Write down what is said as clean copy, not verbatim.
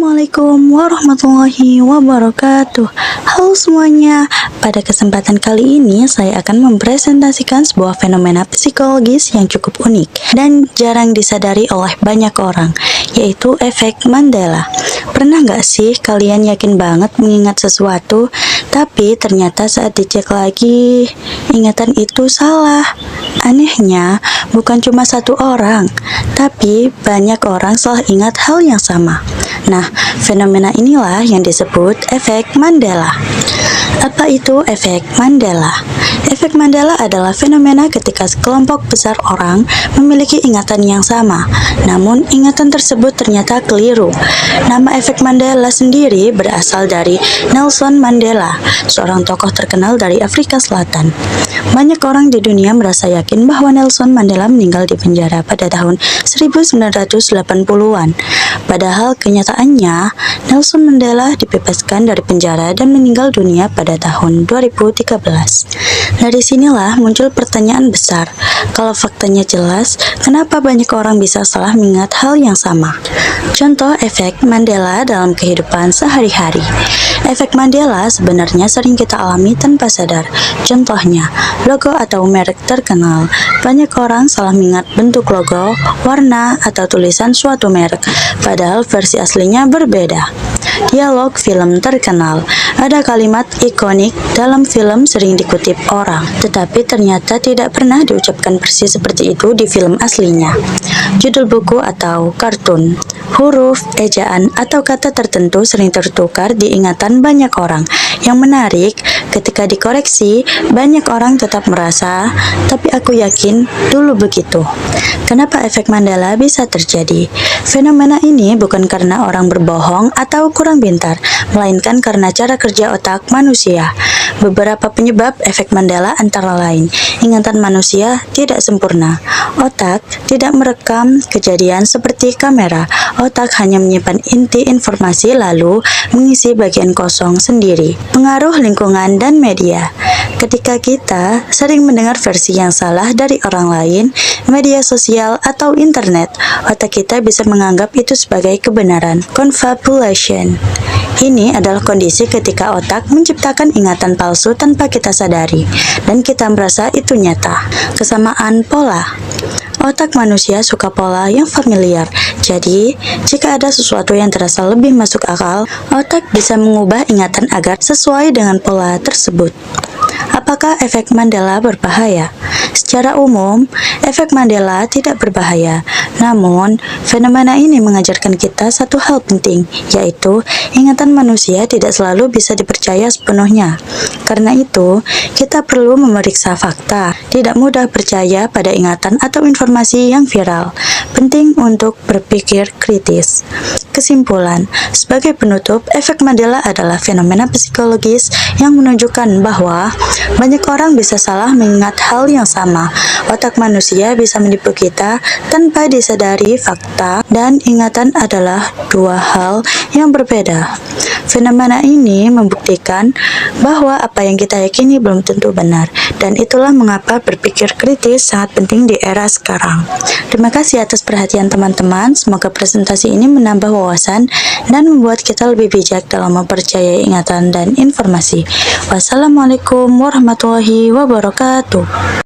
Assalamualaikum warahmatullahi wabarakatuh. Halo semuanya, pada kesempatan kali ini saya akan mempresentasikan sebuah fenomena psikologis yang cukup unik dan jarang disadari oleh banyak orang, yaitu efek Mandela. Pernah nggak sih kalian yakin banget mengingat sesuatu, tapi ternyata saat dicek lagi, ingatan itu salah? Anehnya, bukan cuma satu orang, tapi banyak orang salah ingat hal yang sama. Nah, fenomena inilah yang disebut efek Mandela. Apa itu efek Mandela? Efek Mandela adalah fenomena ketika sekelompok besar orang memiliki ingatan yang sama, namun ingatan tersebut ternyata keliru. Nama efek Mandela sendiri berasal dari Nelson Mandela, seorang tokoh terkenal dari Afrika Selatan. Banyak orang di dunia merasa yakin bahwa Nelson Mandela meninggal di penjara pada tahun 1980-an. Padahal kenyataannya, Nelson Mandela dibebaskan dari penjara dan meninggal dunia pada tahun 2013. Dari sinilah muncul pertanyaan besar. Kalau faktanya jelas, kenapa banyak orang bisa salah mengingat hal yang sama? Contoh efek Mandela dalam kehidupan sehari-hari. Efek Mandela sebenarnya sering kita alami tanpa sadar. Contohnya, logo atau merek terkenal. Banyak orang salah mengingat bentuk logo, warna, atau tulisan suatu merek, padahal versi aslinya berbeda. Dialog film terkenal. Ada kalimat ikonik dalam film sering dikutip orang, tetapi ternyata tidak pernah diucapkan persis seperti itu di film aslinya. Judul buku atau kartun. Huruf, ejaan, atau kata tertentu sering tertukar di ingatan banyak orang. Yang menarik, ketika dikoreksi, banyak orang tetap merasa, tapi aku yakin dulu begitu. Kenapa efek Mandela bisa terjadi? Fenomena ini bukan karena orang berbohong atau kurang pintar, melainkan karena cara kerja otak manusia. Beberapa penyebab efek Mandela antara lain, ingatan manusia tidak sempurna. Otak tidak merekam kejadian seperti kamera. Otak hanya menyimpan inti informasi lalu mengisi bagian kosong sendiri. Pengaruh lingkungan dan media. Ketika kita sering mendengar versi yang salah dari orang lain, media sosial atau internet, otak kita bisa menganggap itu sebagai kebenaran. Confabulation. Ini adalah kondisi ketika otak menciptakan ingatan palsu tanpa kita sadari, dan kita merasa itu nyata. Kesamaan pola. Otak manusia suka pola yang familiar. Jadi, jika ada sesuatu yang terasa lebih masuk akal, otak bisa mengubah ingatan agar sesuai dengan pola tersebut. Apakah efek Mandela berbahaya? Secara umum, efek Mandela tidak berbahaya. Namun, fenomena ini mengajarkan kita satu hal penting, yaitu ingatan manusia tidak selalu bisa dipercaya sepenuhnya. Karena itu, kita perlu memeriksa fakta. Tidak mudah percaya pada ingatan atau informasi yang viral. Penting untuk berpikir kritis. Kesimpulan, sebagai penutup, efek Mandela adalah fenomena psikologis yang menunjukkan bahwa banyak orang bisa salah mengingat hal yang sama. Otak manusia bisa menipu kita tanpa disadari. Fakta dan ingatan adalah dua hal yang berbeda. Fenomena ini membuktikan bahwa apa yang kita yakini belum tentu benar, dan itulah mengapa berpikir kritis sangat penting di era sekarang. Terima kasih atas perhatian teman-teman. Semoga presentasi ini menambah wawasan dan membuat kita lebih bijak dalam mempercayai ingatan dan informasi. Wassalamualaikum warahmatullahi wabarakatuh.